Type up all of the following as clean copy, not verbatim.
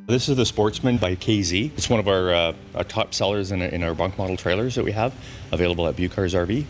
This is the Sportsmen by KZ. It's one of our top sellers in our bunk model trailers that we have, available at Bucars RV.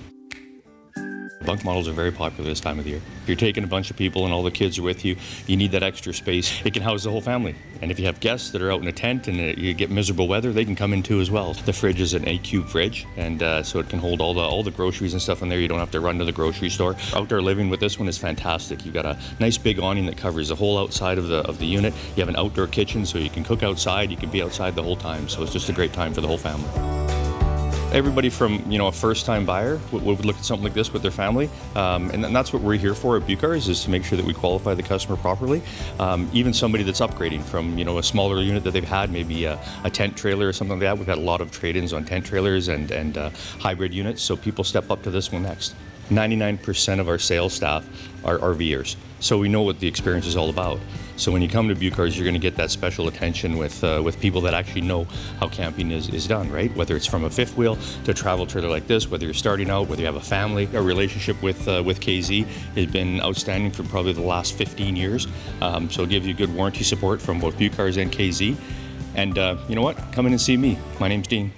Bunk models are very popular this time of the year. If you're taking a bunch of people and all the kids are with you, you need that extra space. It can house the whole family. And if you have guests that are out in a tent and you get miserable weather, they can come in too as well. The fridge is an 8-cube fridge, and so it can hold all the groceries and stuff in there. You don't have to run to the grocery store. Outdoor living with this one is fantastic. You've got a nice big awning that covers the whole outside of the unit. You have an outdoor kitchen, so you can cook outside. You can be outside the whole time. So it's just a great time for the whole family. Everybody from a first-time buyer would look at something like this with their family, and that's what we're here for at Bucars, is to make sure that we qualify the customer properly. Even somebody that's upgrading from a smaller unit that they've had, maybe a tent trailer or something like that. We've had a lot of trade-ins on tent trailers and hybrid units, so people step up to this one next. 99% of our sales staff are RVers, so we know what the experience is all about. So when you come to Bucars, you're going to get that special attention with people that actually know how camping is done, right? Whether it's from a fifth wheel to a travel trailer like this, whether you're starting out, whether you have a family. Our relationship with KZ has been outstanding for probably the last 15 years. So it gives you good warranty support from both Bucars and KZ. And you know what? Come in and see me. My name's Dean.